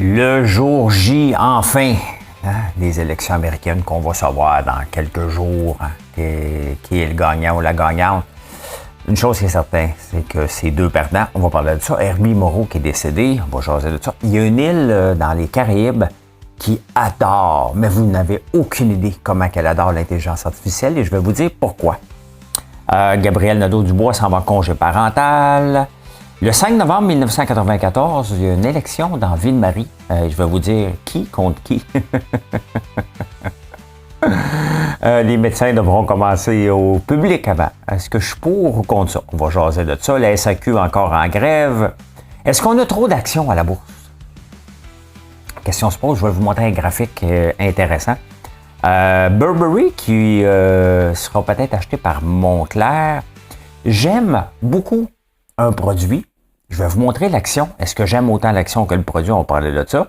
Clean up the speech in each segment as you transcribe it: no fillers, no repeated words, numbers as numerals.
Le jour J, enfin, des élections américaines qu'on va savoir dans quelques jours, qui est le gagnant ou la gagnante. Une chose qui est certaine, c'est que c'est deux perdants. On va parler de ça. Herbie Moreau qui est décédé, on va jaser de ça. Il y a une île dans les Caraïbes qui adore, mais vous n'avez aucune idée comment elle adore l'intelligence artificielle et je vais vous dire pourquoi. Gabriel Nadeau-Dubois s'en va en congé parental. Le 5 novembre 1994, il y a une élection dans Ville-Marie. Je vais vous dire qui contre qui. Les médecins devront commencer au public avant. Est-ce que je suis pour ou contre ça? On va jaser de ça. La SAQ encore en grève. Est-ce qu'on a trop d'actions à la bourse? Question se pose. Je vais vous montrer un graphique intéressant. Burberry qui sera peut-être acheté par Montclair. J'aime beaucoup un produit. Je vais vous montrer l'action. Est-ce que j'aime autant l'action que le produit? On va parler de ça.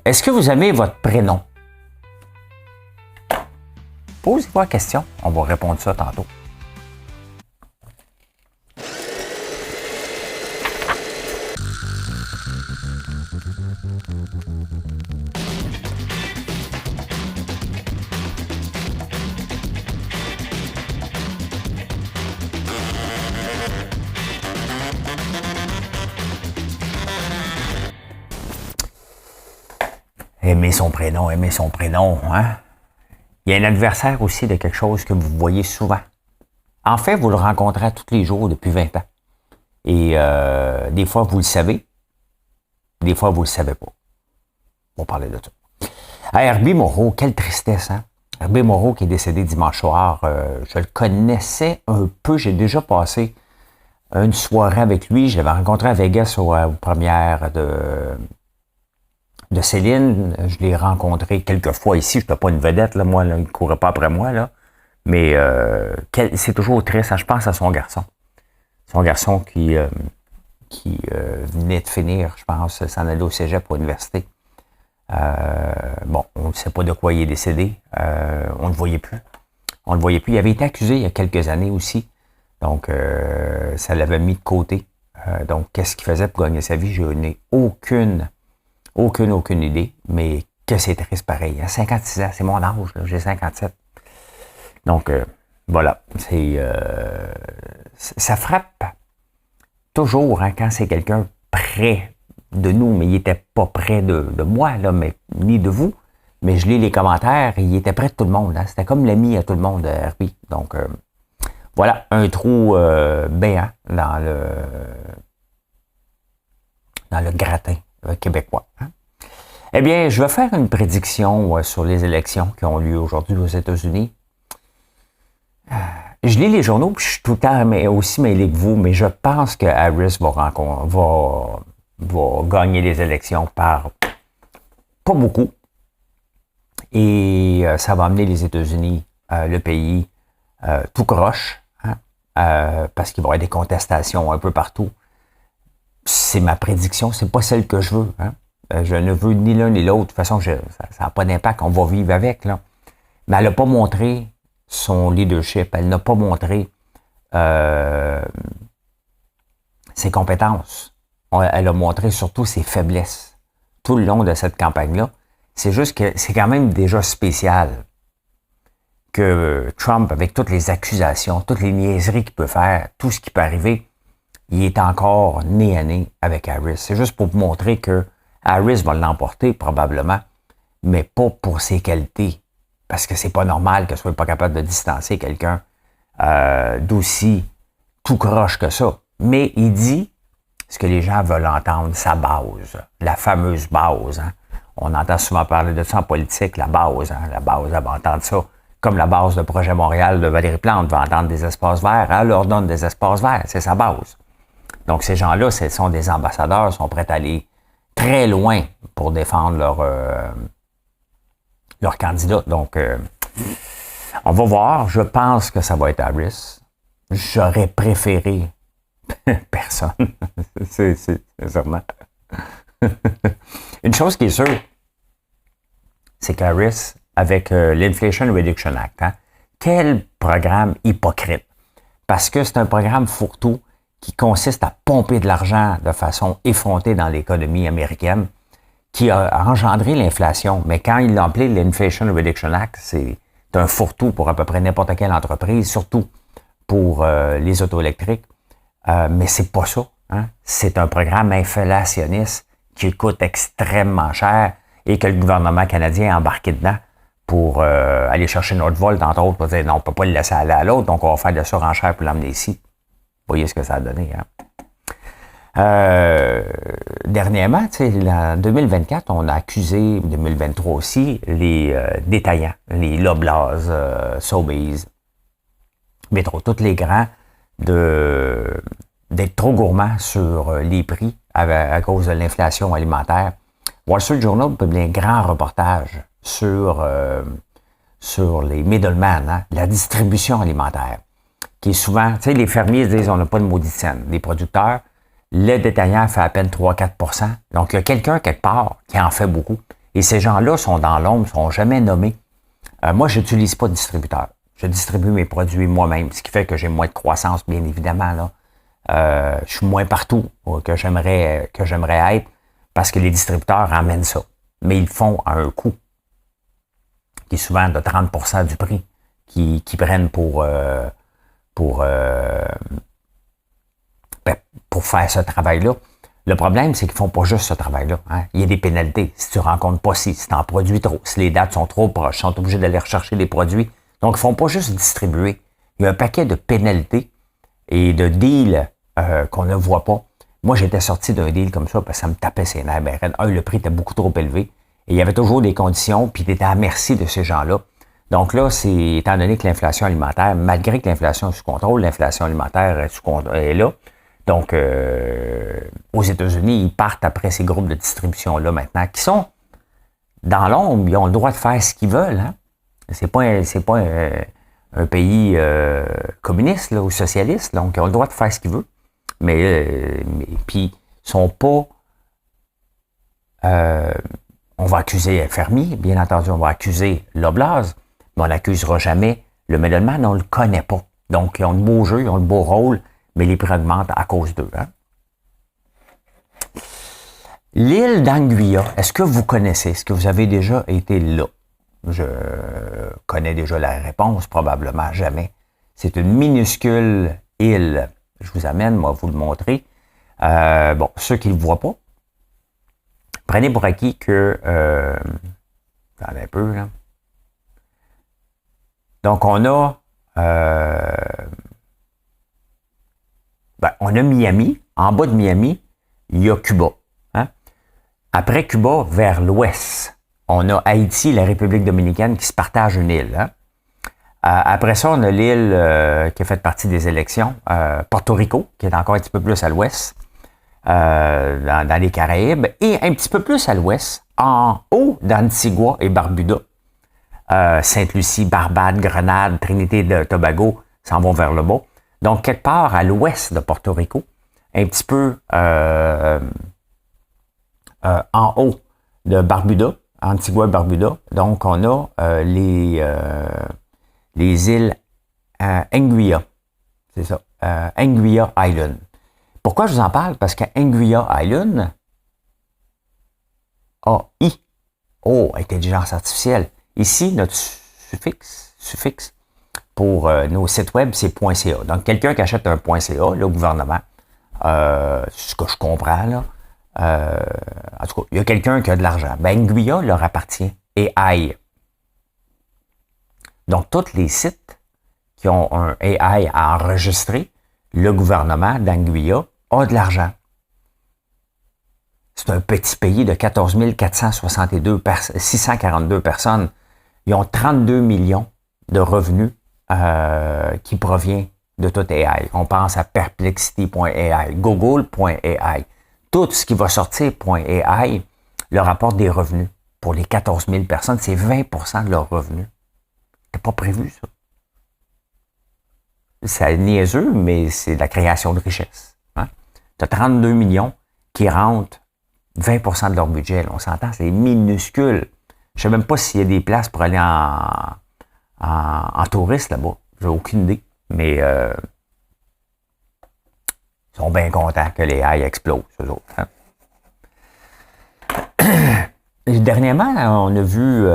Est-ce que vous aimez votre prénom? Posez-vous la question. On va répondre ça tantôt. Aimer son prénom, hein? Il y a un adversaire aussi de quelque chose que vous voyez souvent. En fait, vous le rencontrez tous les jours depuis 20 ans. Et des fois, vous le savez. Des fois, vous le savez pas. On va parler de ça. Herbie Moreau, quelle tristesse, hein? Herbie Moreau qui est décédé dimanche soir. Je le connaissais un peu. J'ai déjà passé une soirée avec lui. Je l'avais rencontré à Vegas aux premières de Céline. Je l'ai rencontré quelques fois ici. Je n'étais pas une vedette, là, moi, là, il ne courait pas après moi, là. Mais c'est toujours triste. Hein, je pense à son garçon. Son garçon qui venait de finir, je pense, s'en aller au cégep pour l'université. Bon, on ne sait pas de quoi il est décédé. On ne le voyait plus. On ne le voyait plus. Il avait été accusé il y a quelques années aussi. Donc, ça l'avait mis de côté. Donc, qu'est-ce qu'il faisait pour gagner sa vie? Je n'ai aucune idée, mais que c'est triste pareil. À 56 ans, c'est mon âge, là, j'ai 57. Donc, voilà, ça frappe toujours hein, quand c'est quelqu'un près de nous, mais il n'était pas près de moi, là, mais, ni de vous. Mais je lis les commentaires, et il était près de tout le monde. Hein. C'était comme l'ami à tout le monde, Herbie. Donc, voilà, un trou béant dans le gratin québécois. Hein. Eh bien, je vais faire une prédiction sur les élections qui ont lieu aujourd'hui aux États-Unis. Je lis les journaux, puis je suis tout le temps aussi mêlé que vous, mais je pense que Harris va gagner les élections par pas beaucoup. Et ça va amener les États-Unis, le pays, tout croche, hein, parce qu'il va y avoir des contestations un peu partout. C'est ma prédiction, c'est pas celle que je veux. Hein. Je ne veux ni l'un ni l'autre. De toute façon, ça n'a pas d'impact, on va vivre avec. Là. Mais elle n'a pas montré son leadership, elle n'a pas montré ses compétences. Elle a montré surtout ses faiblesses tout le long de cette campagne-là. C'est juste que c'est quand même déjà spécial que Trump, avec toutes les accusations, toutes les niaiseries qu'il peut faire, tout ce qui peut arriver, il est encore nez à nez avec Harris. C'est juste pour vous montrer que Harris va l'emporter probablement, mais pas pour ses qualités. Parce que c'est pas normal qu'elle soit pas capable de distancer quelqu'un d'aussi tout croche que ça. Mais il dit ce que les gens veulent entendre, sa base, la fameuse base. Hein. On entend souvent parler de ça en politique, la base. Hein. La base, elle va entendre ça. Comme la base de Projet Montréal de Valérie Plante va entendre des espaces verts. Elle leur donne des espaces verts, c'est sa base. Donc ces gens-là, ce sont des ambassadeurs, sont prêts à aller très loin pour défendre leur candidat. Donc, on va voir. Je pense que ça va être Harris. J'aurais préféré personne. c'est sincèrement. Une chose qui est sûre, c'est qu'Harris, avec l'Inflation Reduction Act, hein, quel programme hypocrite. Parce que c'est un programme fourre-tout qui consiste à pomper de l'argent de façon effrontée dans l'économie américaine, qui a engendré l'inflation. Mais quand il l'a appelé l'Inflation Reduction Act, c'est un fourre-tout pour à peu près n'importe quelle entreprise, surtout pour les autos électriques. Mais c'est pas ça. Hein? C'est un programme inflationniste qui coûte extrêmement cher et que le gouvernement canadien a embarqué dedans pour aller chercher notre Volt, entre autres, pour dire non, on ne peut pas le laisser aller à l'autre, donc on va faire de la surenchère pour l'emmener ici. Vous voyez ce que ça a donné. Hein? Dernièrement, en 2024, on a accusé, 2023 aussi, les détaillants, les Loblaws, Sobeys, Métro, tous les grands, d'être trop gourmands sur les prix à cause de l'inflation alimentaire. Wall Street Journal publie un grand reportage sur les middlemen, hein, la distribution alimentaire, qui est souvent, tu sais, les fermiers disent on n'a pas de maudite scène. Les producteurs, le détaillant fait à peine 3-4%. Donc, il y a quelqu'un quelque part qui en fait beaucoup. Et ces gens-là sont dans l'ombre, ne sont jamais nommés. Moi, je n'utilise pas de distributeur. Je distribue mes produits moi-même, ce qui fait que j'ai moins de croissance, bien évidemment. Là. Je suis moins partout que j'aimerais être parce que les distributeurs ramènent ça. Mais ils le font à un coût qui est souvent de 30% du prix qu'ils prennent pour faire ce travail-là. Le problème, c'est qu'ils ne font pas juste ce travail-là. Hein. Il y a des pénalités. Si tu ne rencontres pas, si tu en produis trop, si les dates sont trop proches, ils sont obligés d'aller rechercher des produits. Donc, ils ne font pas juste distribuer. Il y a un paquet de pénalités et de deals qu'on ne voit pas. Moi, j'étais sorti d'un deal comme ça parce que ça me tapait ses nerfs. Le prix était beaucoup trop élevé. Et il y avait toujours des conditions, puis tu étais à merci de ces gens-là. Donc là, c'est étant donné que l'inflation alimentaire, malgré que l'inflation est sous contrôle, l'inflation alimentaire est là. Donc, aux États-Unis, ils partent après ces groupes de distribution-là maintenant, qui sont dans l'ombre, ils ont le droit de faire ce qu'ils veulent. Hein? C'est pas un pays communiste là, ou socialiste, donc ils ont le droit de faire ce qu'ils veulent. Mais puis, ils sont pas... on va accuser un fermier, bien entendu, on va accuser Loblaws, mais on n'accusera jamais le middleman, on ne le connaît pas. Donc, ils ont le beau jeu, ils ont le beau rôle, mais les prix augmentent à cause d'eux. Hein? L'île d'Anguilla, est-ce que vous connaissez? Est-ce que vous avez déjà été là? Je connais déjà la réponse, probablement jamais. C'est une minuscule île. Je vous amène, moi, vous le montrer. Ceux qui ne le voient pas, prenez pour acquis que... attendez un peu, là. Donc, on a Miami. En bas de Miami, il y a Cuba. Hein? Après Cuba, vers l'ouest, on a Haïti, la République dominicaine qui se partagent une île. Hein? Après ça, on a l'île qui a fait partie des élections, Porto Rico, qui est encore un petit peu plus à l'ouest, dans les Caraïbes, et un petit peu plus à l'ouest, en haut d'Antigua et Barbuda. Sainte-Lucie, Barbade, Grenade, Trinité de Tobago s'en vont vers le bas. Donc, quelque part à l'ouest de Porto Rico, un petit peu en haut de Barbuda, Antigua et Barbuda. Donc, on a les îles Anguilla. C'est ça, Anguilla Island. Pourquoi je vous en parle? Parce qu'Anguilla Island, AI, intelligence artificielle. Ici, notre suffixe pour nos sites web, c'est .ca. Donc, quelqu'un qui achète un .ca, le gouvernement, ce que je comprends, là, en tout cas, il y a quelqu'un qui a de l'argent. Anguilla leur appartient. AI. Donc, tous les sites qui ont un AI à enregistrer, le gouvernement d'Anguilla a de l'argent. C'est un petit pays de 14 642 personnes. Ils ont 32 millions de revenus qui proviennent de tout AI. On pense à Perplexity.ai, Google.ai. Tout ce qui va sortir .ai leur apporte des revenus. Pour les 14 000 personnes, c'est 20% de leurs revenus. C'était pas prévu, ça. C'est niaiseux, mais c'est de la création de richesse. Hein? Tu as 32 millions qui rentrent 20% de leur budget. Là, on s'entend, c'est minuscule. Je ne sais même pas s'il y a des places pour aller en touriste là-bas. J'ai aucune idée. Mais Ils sont bien contents que les haies explosent, eux autres. Hein? Et dernièrement, on a vu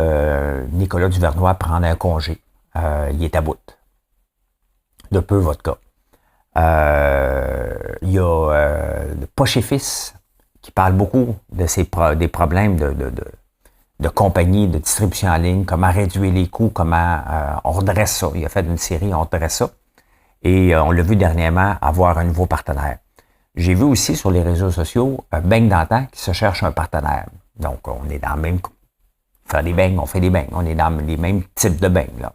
Nicolas Duvernois prendre un congé. Il est à bout. De peu votre cas. Il y a Poche et Fils qui parle beaucoup de des problèmes de compagnie, de distribution en ligne, comment réduire les coûts, comment on redresse ça. Il a fait une série, on redresse ça. Et on l'a vu dernièrement avoir un nouveau partenaire. J'ai vu aussi sur les réseaux sociaux Beigne d'antan qui se cherche un partenaire. Donc, on est dans le même... Faire des beignes, on fait des beignes. On est dans les mêmes types de beignes, là.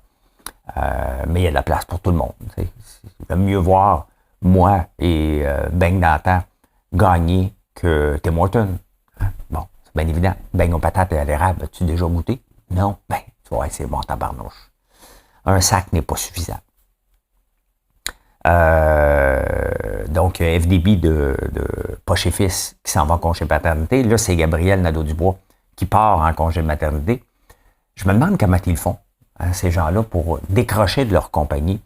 Mais il y a de la place pour tout le monde. J'aime mieux voir moi et Beigne d'antan gagner que Tim Hortons. Hein? Bon, c'est bien évident. Beignes aux patates et à l'érable, as-tu déjà goûté? Non? Ben, tu vois, c'est bon, tabarnouche. Un sac n'est pas suffisant. Donc, FDB de Poche et Fils qui s'en va en congé paternité. Là, c'est Gabriel Nadeau-Dubois qui part en congé de maternité. Je me demande comment ils font, hein, ces gens-là, pour décrocher de leur compagnie.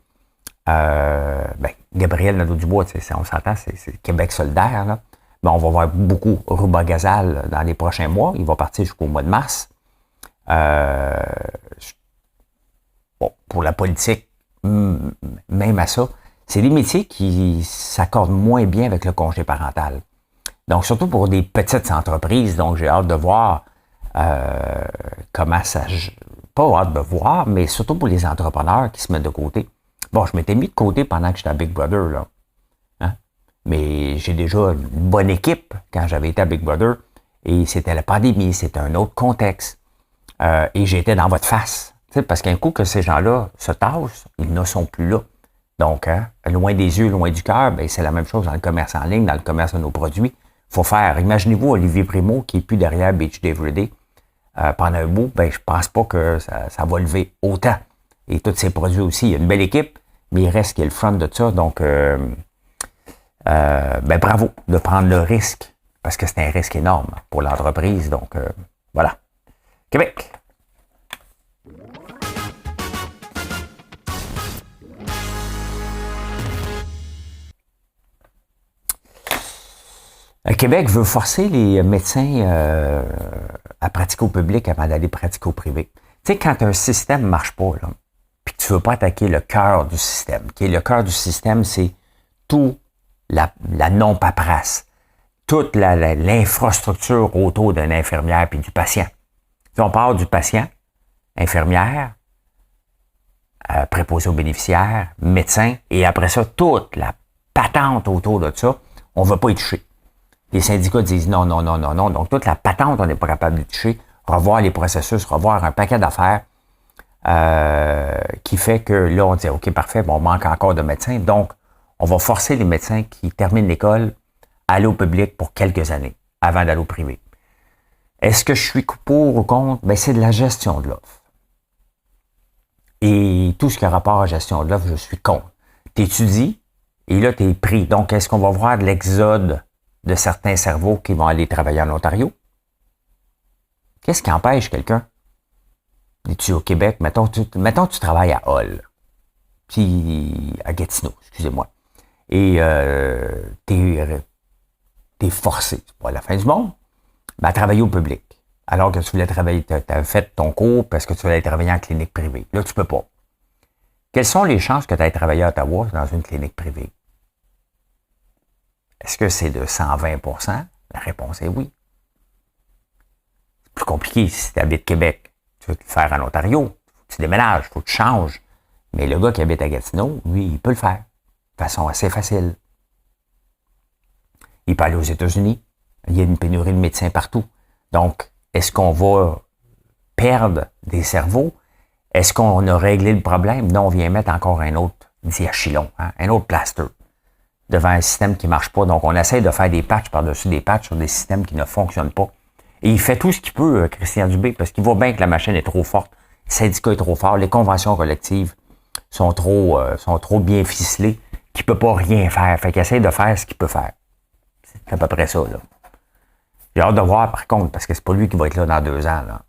Gabriel Nadeau-Dubois, on s'entend, c'est Québec solidaire. Là. Ben, on va voir beaucoup Ruba Gazal dans les prochains mois. Il va partir jusqu'au mois de mars. Pour la politique, même à ça, c'est des métiers qui s'accordent moins bien avec le congé parental. Donc, surtout pour des petites entreprises. Donc, j'ai hâte de voir comment ça... Pas hâte de voir, mais surtout pour les entrepreneurs qui se mettent de côté. Bon, je m'étais mis de côté pendant que j'étais à Big Brother, là. Hein? Mais j'ai déjà une bonne équipe quand j'avais été à Big Brother. Et c'était la pandémie, c'était un autre contexte. Et j'étais dans votre face. Parce qu'un coup que ces gens-là se tassent, ils ne sont plus là. Donc, hein, loin des yeux, loin du cœur, ben, c'est la même chose dans le commerce en ligne, dans le commerce de nos produits. Faut faire, imaginez-vous Olivier Primo qui est plus derrière Beach Everyday pendant un bout, ben, je pense pas que ça va lever autant. Et tous ces produits aussi, il y a une belle équipe, mais il reste qu'il y a le front de ça. Donc, bravo de prendre le risque, parce que c'est un risque énorme pour l'entreprise. Donc, voilà. Québec. Québec veut forcer les médecins à pratiquer au public avant d'aller pratiquer au privé. Tu sais, quand un système ne marche pas, là, puis que tu ne veux pas attaquer le cœur du système, qui est le cœur du système, c'est tout la non-paperasse, toute l'infrastructure autour d'une infirmière puis du patient. Si on part du patient, infirmière, préposé aux bénéficiaires, médecin, et après ça, toute la patente autour de ça, on ne va pas y toucher. Les syndicats disent non. Donc, toute la patente, on n'est pas capable de toucher. Revoir les processus, revoir un paquet d'affaires qui fait que là, on dit OK, parfait, bon, on manque encore de médecins. Donc, on va forcer les médecins qui terminent l'école à aller au public pour quelques années avant d'aller au privé. Est-ce que je suis pour ou contre? Ben, c'est de la gestion de l'offre. Et tout ce qui a rapport à la gestion de l'offre, je suis contre. Tu étudies et là, tu es pris. Donc, est-ce qu'on va voir de l'exode de certains cerveaux qui vont aller travailler en Ontario? Qu'est-ce qui empêche quelqu'un? Es-tu au Québec? Mettons tu travailles à Hull, puis à Gatineau, excusez-moi. Et t'es forcé, c'est pas la fin du monde, mais à travailler au public. Alors que tu voulais travailler, tu as fait ton cours parce que tu voulais travailler en clinique privée. Là, tu peux pas. Quelles sont les chances que tu ailles travailler à Ottawa dans une clinique privée? Est-ce que c'est de 120%? La réponse est oui. C'est plus compliqué si tu habites Québec. Tu veux le faire en Ontario. Tu déménages, il faut que tu changes. Mais le gars qui habite à Gatineau, lui, il peut le faire. De façon assez facile. Il peut aller aux États-Unis. Il y a une pénurie de médecins partout. Donc, est-ce qu'on va perdre des cerveaux? Est-ce qu'on a réglé le problème? Non, on vient mettre encore un autre diachylon, hein, un autre plaster devant un système qui ne marche pas. Donc, on essaie de faire des patchs par-dessus des patchs sur des systèmes qui ne fonctionnent pas. Et il fait tout ce qu'il peut, Christian Dubé, parce qu'il voit bien que la machine est trop forte, le syndicat est trop fort, les conventions collectives sont trop bien ficelées, qu'il ne peut pas rien faire. Fait qu'il essaie de faire ce qu'il peut faire. C'est à peu près ça, là. J'ai hâte de voir, par contre, parce que c'est pas lui qui va être là dans 2 ans, là.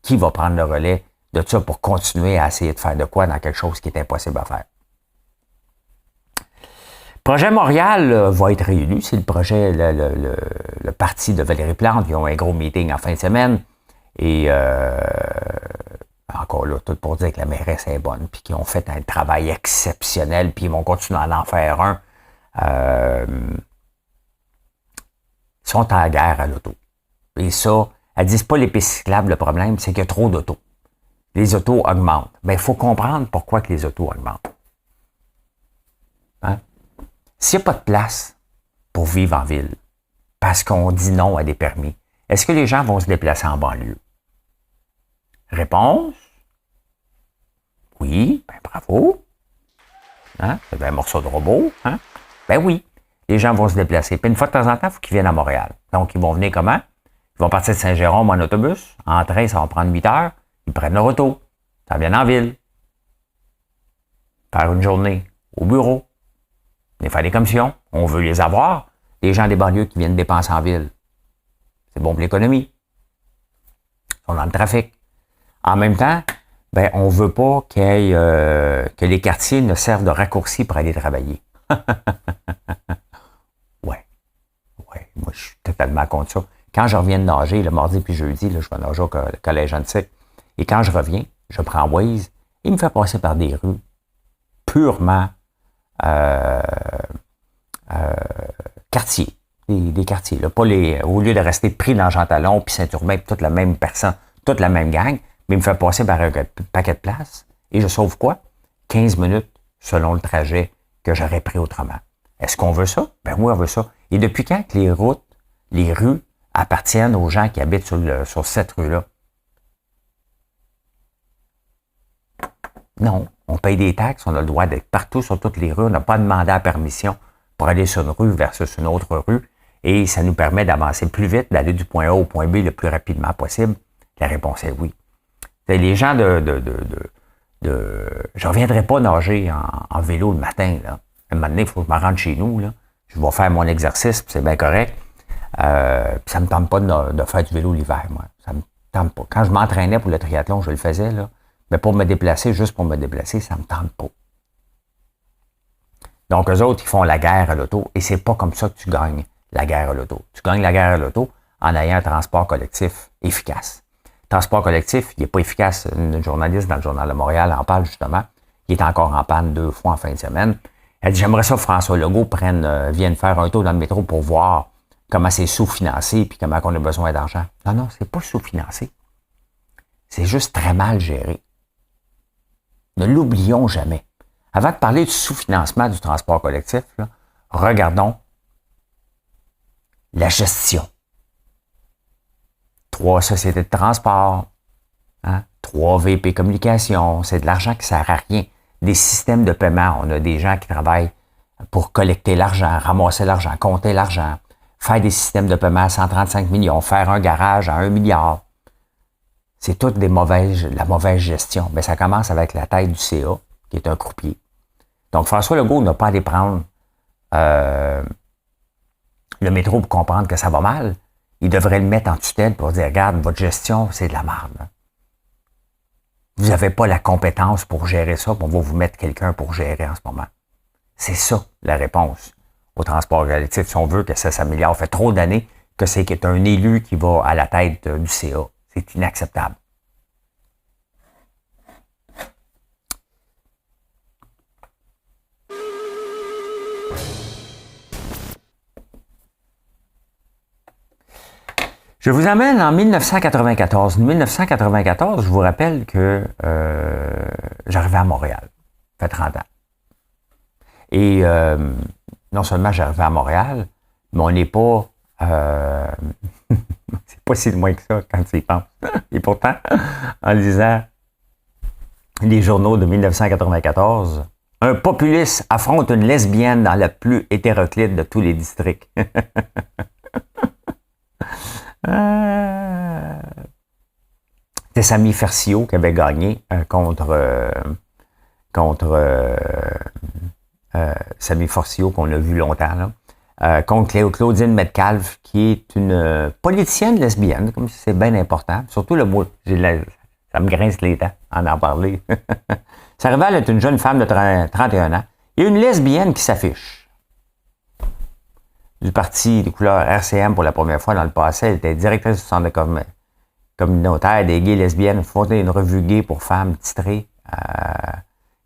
Qui va prendre le relais de ça pour continuer à essayer de faire de quoi dans quelque chose qui est impossible à faire? Projet Montréal va être réélu. C'est le projet, le parti de Valérie Plante. Ils ont un gros meeting en fin de semaine. Et encore là, tout pour dire que la mairesse est bonne, puis qu'ils ont fait un travail exceptionnel, puis ils vont continuer à en faire un. Ils sont en guerre à l'auto. Et ça, elles disent pas les pistes cyclables, le problème, c'est qu'il y a trop d'autos. Les autos augmentent. Ben, il faut comprendre pourquoi que les autos augmentent. Hein? S'il n'y a pas de place pour vivre en ville, parce qu'on dit non à des permis, est-ce que les gens vont se déplacer en banlieue? Réponse? Oui, ben bravo. Hein? C'est un morceau de robot. Hein? Ben oui, les gens vont se déplacer. Puis une fois de temps en temps, il faut qu'ils viennent à Montréal. Donc, ils vont venir comment? Ils vont partir de Saint-Jérôme en autobus. En train, ça va prendre 8 heures. Ils prennent leur auto. Ça vient en ville. Faire une journée au bureau. Venir faire des commissions. On veut les avoir. Les gens des banlieues qui viennent dépenser en ville. C'est bon pour l'économie. Ils sont dans le trafic. En même temps, ben, on ne veut pas que les quartiers ne servent de raccourci pour aller travailler. Ouais. Moi, je suis totalement contre ça. Quand je reviens de nager, le mardi puis jeudi, là, je vais nager au collège Antique. Et quand je reviens, je prends Waze, il me fait passer par des rues purement quartiers. Des quartiers. Là, pas au lieu de rester pris dans Jean Talon puis Saint-Urbain, puis toute la même personne, toute la même gang, mais il me fait passer par un paquet de places. Et je sauve quoi? 15 minutes selon le trajet que j'aurais pris autrement. Est-ce qu'on veut ça? Ben oui, on veut ça. Et depuis quand que les rues appartiennent aux gens qui habitent sur cette rue-là? Non. On paye des taxes, on a le droit d'être partout sur toutes les rues, on n'a pas demandé la permission pour aller sur une rue versus une autre rue. Et ça nous permet d'avancer plus vite, d'aller du point A au point B le plus rapidement possible. La réponse est oui. Les gens je reviendrai pas nager en vélo le matin, là. Un moment donné, il faut que je me rende chez nous, là. Je vais faire mon exercice, puis c'est bien correct. Puis ça me tente pas de faire du vélo l'hiver, moi. Ça me tente pas. Quand je m'entraînais pour le triathlon, je le faisais, là. Mais pour me déplacer, juste pour me déplacer, ça me tente pas. Donc, eux autres, ils font la guerre à l'auto. Et c'est pas comme ça que tu gagnes la guerre à l'auto. Tu gagnes la guerre à l'auto en ayant un transport collectif efficace. Transport collectif, il n'est pas efficace. Une journaliste dans le Journal de Montréal en parle justement. Il est encore en panne 2 fois en fin de semaine. Elle dit, j'aimerais ça que François Legault vienne faire un tour dans le métro pour voir comment c'est sous-financé puis comment on a besoin d'argent. Non, c'est pas sous-financé. C'est juste très mal géré. Ne l'oublions jamais. Avant de parler du sous-financement du transport collectif, là, regardons la gestion. 3 sociétés de transport, 3 VP Communication, c'est de l'argent qui ne sert à rien. Des systèmes de paiement, on a des gens qui travaillent pour collecter l'argent, ramasser l'argent, compter l'argent, faire des systèmes de paiement à 135 millions, faire un garage à 1 milliard. C'est toute la mauvaise gestion. Mais ça commence avec la tête du CA, qui est un croupier. Donc, François Legault n'a pas à aller prendre le métro pour comprendre que ça va mal. Il devrait le mettre en tutelle pour dire, regarde, votre gestion, c'est de la merde. Vous n'avez pas la compétence pour gérer ça, puis on va vous mettre quelqu'un pour gérer en ce moment. C'est ça, la réponse au transport collectif. Si on veut que ça s'améliore, ça fait trop d'années que c'est un élu qui va à la tête du CA. C'est inacceptable. Je vous amène en 1994. En 1994, je vous rappelle que j'arrivais à Montréal. Ça fait 30 ans. Et non seulement j'arrivais à Montréal, mais on n'est pas... c'est pas si loin que ça quand tu y penses. Et pourtant, en lisant les journaux de 1994, un populiste affronte une lesbienne dans la plus hétéroclite de tous les districts. C'était Samy Fercio qui avait gagné contre Samy Fercio qu'on a vu longtemps là. Contre Claudine Metcalfe, qui est une politicienne lesbienne, comme si c'est bien important. Surtout le mot, ça me grince les dents en parler. Ça révèle être une jeune femme de 31 ans. Il y a une lesbienne qui s'affiche. du parti des couleurs RCM pour la première fois dans le passé. Elle était directrice du centre communautaire des gays lesbiennes, fondée une revue gay pour femmes titrée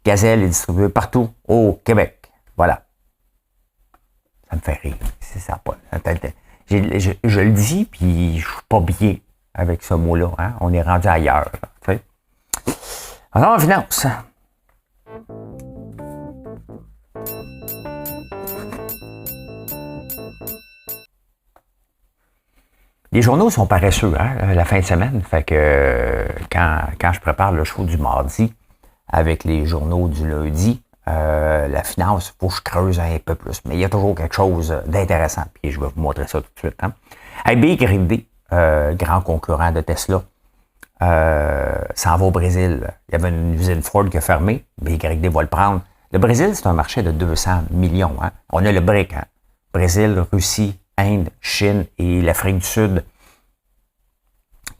Gazelle est distribuée partout au Québec. Voilà. Ça me fait rire. C'est ça. Je le dis, puis je suis pas bien avec ce mot-là. Hein? On est rendu ailleurs. Là, alors, en finance. Les journaux sont paresseux, hein, la fin de semaine. Fait que quand je prépare le show du mardi avec les journaux du lundi, la finance, il faut que je creuse un peu plus. Mais il y a toujours quelque chose d'intéressant. Puis je vais vous montrer ça tout de suite. Hein. BYD, grand concurrent de Tesla, s'en va au Brésil. Il y avait une usine Ford qui a fermé. BYD va le prendre. Le Brésil, c'est un marché de 200 millions. Hein. On a le BRIC. Hein. Brésil, Russie, Inde, Chine et l'Afrique du Sud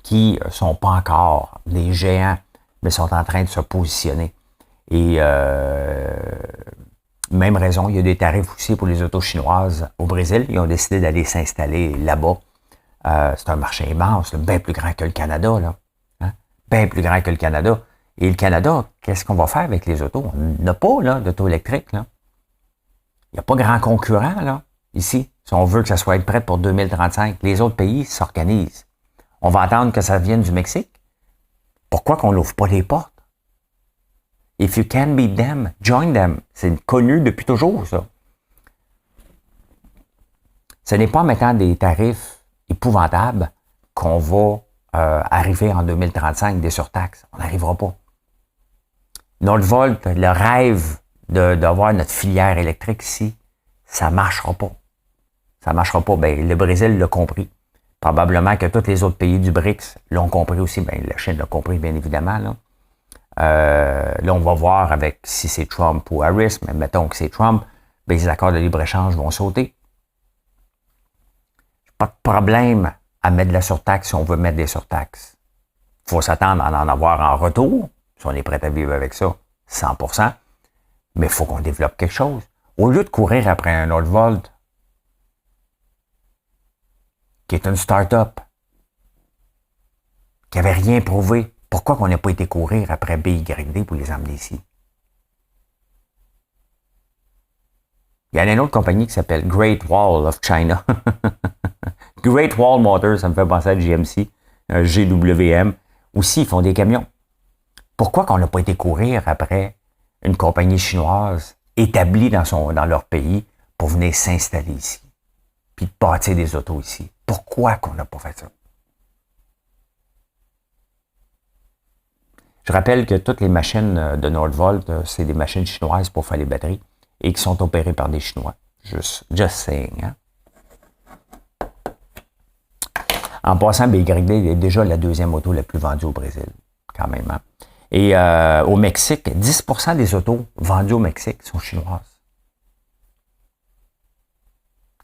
qui sont pas encore des géants, mais sont en train de se positionner. Et même raison, il y a des tarifs aussi pour les autos chinoises au Brésil. Ils ont décidé d'aller s'installer là-bas. C'est un marché immense, bien plus grand que le Canada. Là. Hein? Bien plus grand que le Canada. Et le Canada, qu'est-ce qu'on va faire avec les autos? On n'a pas d'auto électrique. Là. Il n'y a pas grand concurrent là, ici. Si on veut que ça soit prêt pour 2035, les autres pays s'organisent. On va attendre que ça vienne du Mexique. Pourquoi qu'on n'ouvre pas les portes? If you can beat them, join them. C'est connu depuis toujours, ça. Ce n'est pas en mettant des tarifs épouvantables qu'on va arriver en 2035 des surtaxes. On n'arrivera pas. Northvolt, le rêve d'avoir notre filière électrique ici, ça ne marchera pas. Ça ne marchera pas. Ben, le Brésil l'a compris. Probablement que tous les autres pays du BRICS l'ont compris aussi. Ben, la Chine l'a compris, bien évidemment. Là, on va voir avec si c'est Trump ou Harris, mais mettons que c'est Trump, ben, les accords de libre-échange vont sauter. Pas de problème à mettre de la surtaxe si on veut mettre des surtaxes. Il faut s'attendre à en avoir en retour, si on est prêt à vivre avec ça, 100%. Mais il faut qu'on développe quelque chose. Au lieu de courir après un Northvolt, qui est une start-up, qui n'avait rien prouvé, pourquoi qu'on n'a pas été courir après BYD pour les emmener ici? Il y a une autre compagnie qui s'appelle Great Wall of China. Great Wall Motors, ça me fait penser à GMC, GWM. Aussi, ils font des camions. Pourquoi qu'on n'a pas été courir après une compagnie chinoise établie dans leur pays pour venir s'installer ici? Puis de bâtir des autos ici. Pourquoi qu'on n'a pas fait ça? Je rappelle que toutes les machines de Northvolt, c'est des machines chinoises pour faire les batteries et qui sont opérées par des Chinois. Just saying. Hein? En passant, BYD est déjà la deuxième auto la plus vendue au Brésil, quand même. Hein? Et au Mexique, 10% des autos vendues au Mexique sont chinoises.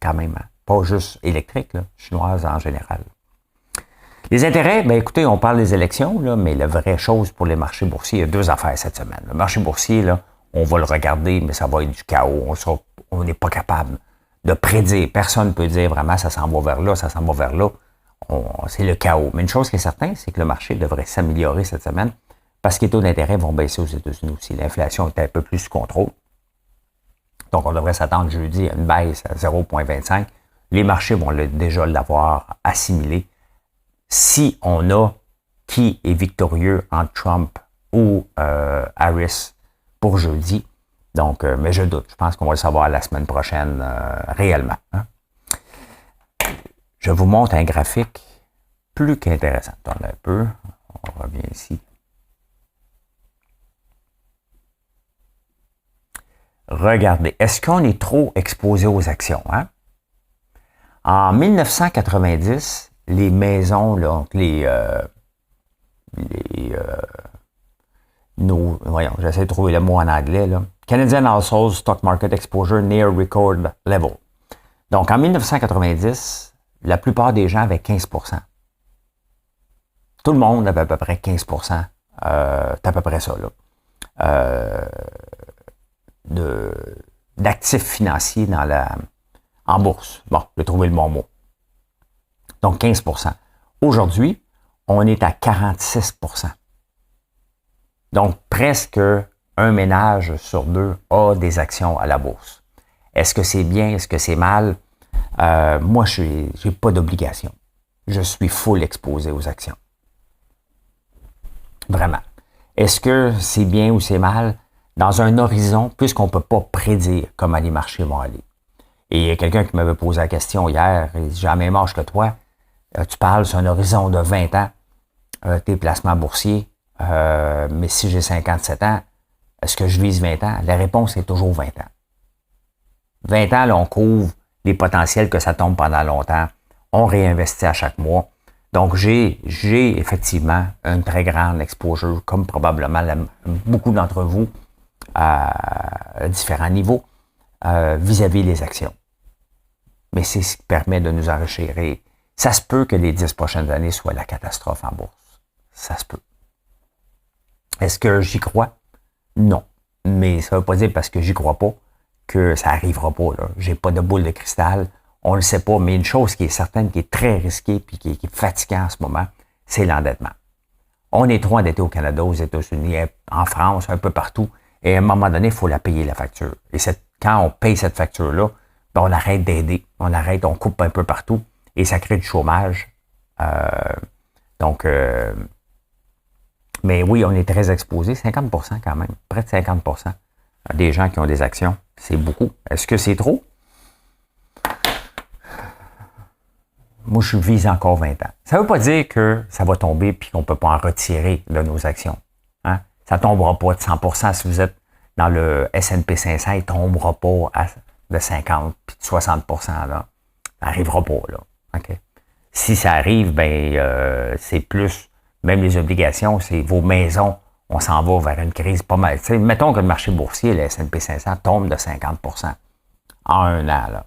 Quand même. Hein? Pas juste électriques, là, chinoises en général. Les intérêts, bien écoutez, on parle des élections, là, mais la vraie chose pour les marchés boursiers, il y a deux affaires cette semaine. Le marché boursier, là, on va le regarder, mais ça va être du chaos. On n'est pas capable de prédire. Personne ne peut dire vraiment ça s'en va vers là, ça s'en va vers là. C'est le chaos. Mais une chose qui est certaine, c'est que le marché devrait s'améliorer cette semaine parce que les taux d'intérêt vont baisser aux États-Unis aussi. L'inflation est un peu plus sous contrôle. Donc, on devrait s'attendre jeudi à une baisse à 0,25. Les marchés vont déjà l'avoir assimilé. Si on a qui est victorieux entre Trump ou Harris pour jeudi. Donc, mais je doute. Je pense qu'on va le savoir la semaine prochaine réellement. Hein? Je vous montre un graphique plus qu'intéressant. Attendez un peu. On revient ici. Regardez. Est-ce qu'on est trop exposé aux actions? Hein? En 1990, les maisons, là, voyons, j'essaie de trouver le mot en anglais, là. Canadian Household Stock Market Exposure Near Record Level. Donc, en 1990, la plupart des gens avaient 15%. Tout le monde avait à peu près 15%. C'est à peu près ça, là. D'actifs financiers en bourse. Bon, j'ai trouvé le bon mot. Donc 15%. Aujourd'hui, on est à 46%. Donc presque un ménage sur deux a des actions à la bourse. Est-ce que c'est bien? Est-ce que c'est mal? Moi, je n'ai pas d'obligation. Je suis full exposé aux actions. Vraiment. Est-ce que c'est bien ou c'est mal? Dans un horizon, puisqu'on ne peut pas prédire comment les marchés vont aller. Et il y a quelqu'un qui m'avait posé la question hier, il dit, j'ai la même âge que toi, tu parles sur un horizon de 20 ans, tes placements boursiers, mais si j'ai 57 ans, est-ce que je vise 20 ans? La réponse est toujours 20 ans. 20 ans, là, on couvre les potentiels que ça tombe pendant longtemps. On réinvestit à chaque mois. Donc, j'ai effectivement une très grande exposure, comme probablement beaucoup d'entre vous, à différents niveaux, vis-à-vis des actions. Mais c'est ce qui permet de nous enrichir. Et ça se peut que les 10 prochaines années soient la catastrophe en bourse. Ça se peut. Est-ce que j'y crois? Non. Mais ça ne veut pas dire parce que j'y crois pas que ça n'arrivera pas. J'ai pas de boule de cristal. On ne le sait pas. Mais une chose qui est certaine, qui est très risquée et qui est fatigante en ce moment, c'est l'endettement. On est trop endetté au Canada, aux États-Unis, en France, un peu partout. Et à un moment donné, il faut la payer, la facture. Et quand on paye cette facture-là, ben on arrête d'aider. On coupe un peu partout. Et ça crée du chômage. Mais oui, on est très exposé. 50% quand même. Près de 50% des gens qui ont des actions. C'est beaucoup. Est-ce que c'est trop? Moi, je vise encore 20 ans. Ça ne veut pas dire que ça va tomber et qu'on ne peut pas en retirer de nos actions. Hein? Ça ne tombera pas de 100%. Si vous êtes dans le S&P 500, il ne tombera pas de 50 puis de 60%. Là. Ça n'arrivera pas. Là. Okay? Si ça arrive, c'est plus, même les obligations, c'est vos maisons, on s'en va vers une crise pas mal. T'sais, mettons que le marché boursier, le S&P 500, tombe de 50% en un an. Là.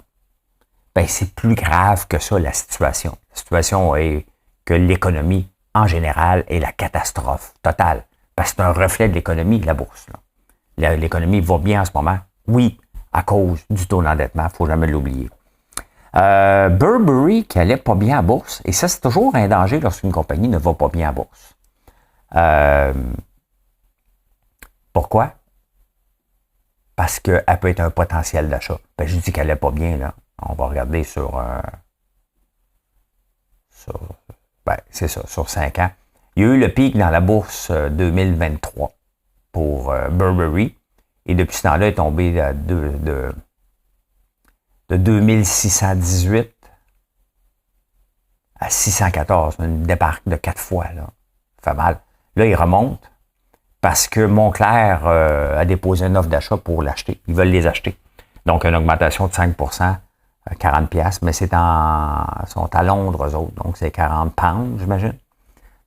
Ben, c'est plus grave que ça, la situation. La situation est que l'économie, en général, est la catastrophe totale. Parce que c'est un reflet de l'économie, la bourse. Là. L'économie va bien en ce moment. Oui, à cause du taux d'endettement, il ne faut jamais l'oublier. Burberry qui allait pas bien à bourse, et ça, c'est toujours un danger lorsqu'une compagnie ne va pas bien à bourse. Pourquoi? Parce qu'elle peut être un potentiel d'achat. Ben, je dis qu'elle n'est pas bien, là. On va regarder sur 5 ans. Il y a eu le pic dans la bourse 2023 pour Burberry. Et depuis ce temps-là, il est tombé de 2618 à 614. Une débarque de 4 fois. Là. Ça fait mal. Là, il remonte parce que Moncler a déposé une offre d'achat pour l'acheter. Ils veulent les acheter. Donc, une augmentation de 5%. 40$, mais sont à Londres, eux autres, donc c'est 40 pounds, j'imagine.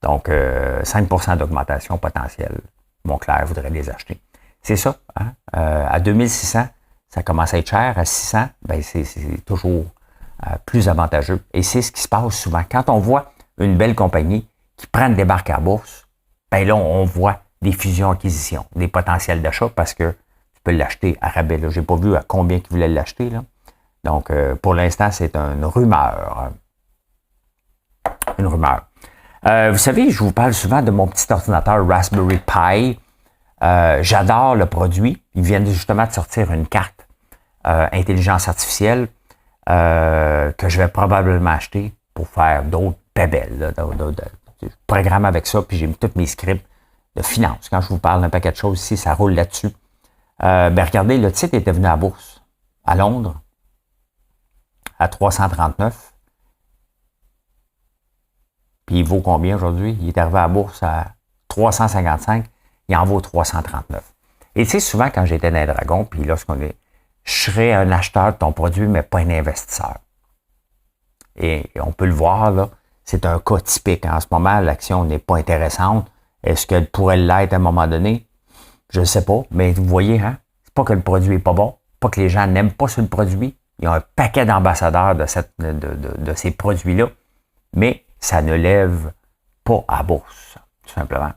Donc, 5% d'augmentation potentielle. Moncler voudrait les acheter. C'est ça, hein? À 2600, ça commence à être cher. À 600, ben c'est toujours plus avantageux. Et c'est ce qui se passe souvent. Quand on voit une belle compagnie qui prend des débarque à la bourse, ben là, on voit des fusions-acquisitions, des potentiels d'achat parce que tu peux l'acheter à rabais. Je n'ai pas vu à combien ils voulaient l'acheter, là. Donc, pour l'instant, c'est une rumeur. Une rumeur. Vous savez, je vous parle souvent de mon petit ordinateur Raspberry Pi. J'adore le produit. Ils viennent justement de sortir une carte intelligence artificielle que je vais probablement acheter pour faire d'autres bébelles. Je programme avec ça, puis j'ai mis tous mes scripts de finance. Quand je vous parle d'un paquet de choses ici, ça roule là-dessus. Regardez, le titre était venu à la bourse, à Londres, à 339. Puis il vaut combien aujourd'hui? Il est arrivé à la bourse à 355. Il en vaut 339. Et tu sais, souvent, quand j'étais dans les dragons, puis je serais un acheteur de ton produit, mais pas un investisseur. Et on peut le voir, là, c'est un cas typique. En ce moment, l'action n'est pas intéressante. Est-ce qu'elle pourrait l'être à un moment donné? Je ne sais pas, mais vous voyez, hein? C'est pas que le produit n'est pas bon, pas que les gens n'aiment pas ce produit. Il y a un paquet d'ambassadeurs de ces produits-là, mais ça ne lève pas à bourse, tout simplement.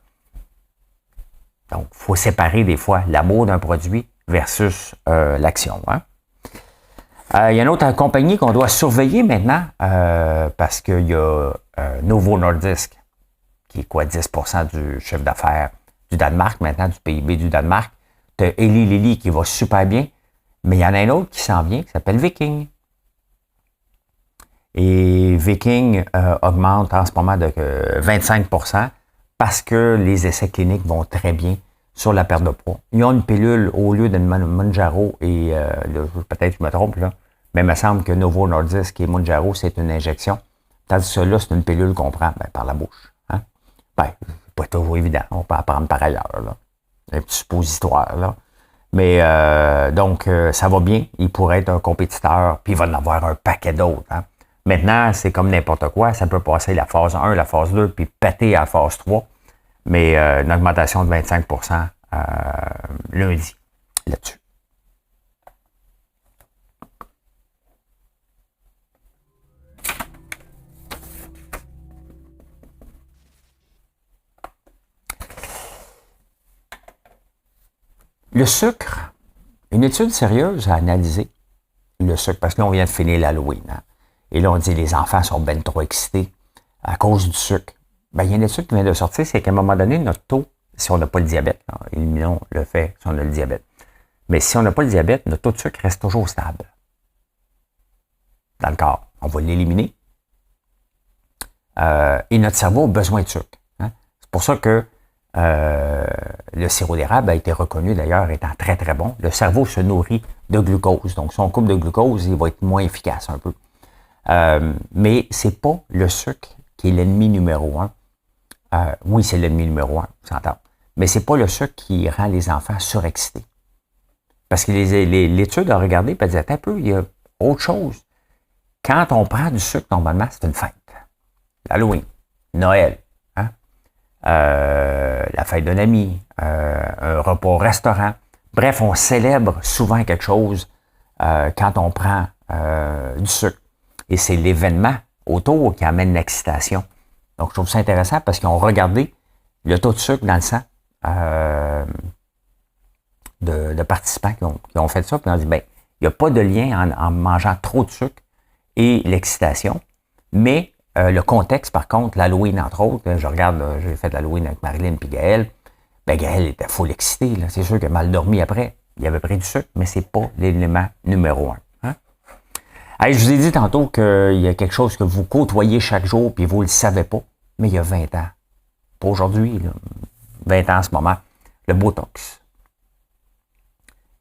Donc, il faut séparer des fois l'amour d'un produit versus l'action. Hein? Il y a une autre compagnie qu'on doit surveiller maintenant parce qu'il y a Novo Nordisk, qui est quoi, 10% du chiffre d'affaires du Danemark, maintenant, du PIB du Danemark. Tu as Eli Lilly qui va super bien, mais il y en a un autre qui s'en vient, qui s'appelle Viking. Et Viking augmente en ce moment de 25% parce que les essais cliniques vont très bien sur la perte de poids. Ils ont une pilule au lieu d'une Mounjaro et peut-être que je me trompe là, mais il me semble que Novo Nordisk et Mounjaro, c'est une injection. Tandis que celui-là, c'est une pilule qu'on prend par la bouche. Hein? Ben, c'est pas toujours évident. On peut apprendre par ailleurs. Là. Un petit suppositoire. Là. Mais donc, ça va bien. Il pourrait être un compétiteur, puis il va en avoir un paquet d'autres. Hein? Maintenant, c'est comme n'importe quoi. Ça peut passer la phase 1, la phase 2, puis péter à la phase 3. Mais une augmentation de 25% lundi là-dessus. Le sucre, une étude sérieuse a analysé le sucre, parce que là, on vient de finir l'Halloween. Hein? Et là, on dit que les enfants sont ben trop excités à cause du sucre. Ben, il y a une étude qui vient de sortir, c'est qu'à un moment donné, notre taux, si on n'a pas le diabète, éliminons le fait si on a le diabète, mais si on n'a pas le diabète, notre taux de sucre reste toujours stable dans le corps. On va l'éliminer. Et notre cerveau a besoin de sucre. Hein? C'est pour ça que le sirop d'érable a été reconnu d'ailleurs étant très très bon. Le cerveau se nourrit de glucose. Donc, si on coupe de glucose, il va être moins efficace un peu. Mais c'est pas le sucre qui est l'ennemi numéro un. Oui, c'est l'ennemi numéro un, on s'entend. Mais c'est pas le sucre qui rend les enfants surexcités. Parce que l'étude a regardé et a dit, attends un peu, il y a autre chose. Quand on prend du sucre, normalement, c'est une fête. Halloween, Noël, hein? La fête d'un ami, un repas au restaurant. Bref, on célèbre souvent quelque chose quand on prend du sucre. Et c'est l'événement autour qui amène l'excitation. Donc, je trouve ça intéressant parce qu'ils ont regardé le taux de sucre dans le sang de participants qui ont fait ça. Puis on dit, ben, il n'y a pas de lien en mangeant trop de sucre et l'excitation. Mais le contexte, par contre, l'Halloween, entre autres, je regarde, j'ai fait l'Halloween avec Marilyn et Gaël. Ben, Gaël était full excité. Là. C'est sûr qu'il a mal dormi après. Il avait pris du sucre, mais c'est pas l'élément numéro un. Hein? Hey, je vous ai dit tantôt qu'il y a quelque chose que vous côtoyez chaque jour puis vous ne le savez pas, mais il y a 20 ans. Pas aujourd'hui, là, 20 ans en ce moment, le Botox.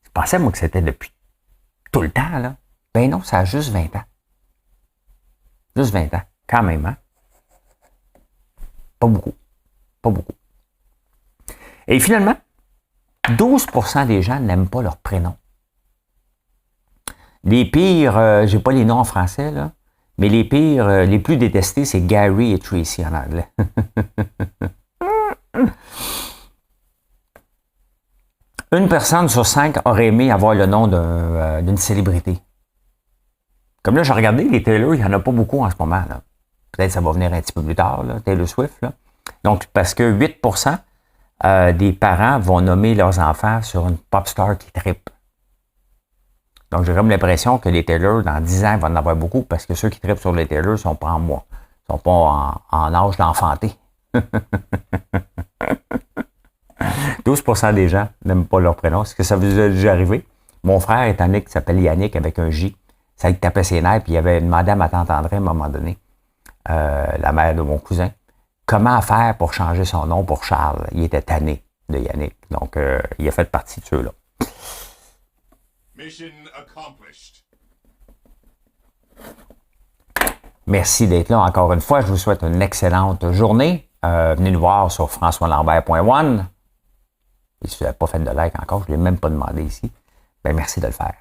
Je pensais, moi, que c'était depuis tout le temps, là. Ben non, ça a juste 20 ans. Juste 20 ans, quand même, hein? Pas beaucoup. Pas beaucoup. Et finalement, 12% des gens n'aiment pas leur prénom. Les pires, j'ai pas les noms en français, là, mais les pires, les plus détestés, c'est Gary et Tracy en anglais. Une personne sur 5 aurait aimé avoir le nom d'une célébrité. Comme là, j'ai regardé les Taylor, il n'y en a pas beaucoup en ce moment. Là. Peut-être que ça va venir un petit peu plus tard, là, Taylor Swift. Là. Donc, parce que 8% des parents vont nommer leurs enfants sur une pop star qui trippe. Donc, j'ai comme l'impression que les Taylor, dans 10 ans, il va en avoir beaucoup parce que ceux qui trippent sur les Taylor ne sont pas en moi. Ils ne sont pas en âge d'enfanter. 12% des gens n'aiment pas leur prénom. Est-ce que ça vous est déjà arrivé? Mon frère est un qui s'appelle Yannick avec un J. Ça lui tapait ses nerfs, puis il avait demandé à ma tante André à un moment donné, la mère de mon cousin, comment faire pour changer son nom pour Charles. Il était tanné de Yannick. Donc, il a fait partie de ceux-là. Mission accomplished. Merci d'être là encore une fois. Je vous souhaite une excellente journée. Venez nous voir sur françoislambert.one. Et si vous n'avez pas fait de like encore, je ne l'ai même pas demandé ici, ben merci de le faire.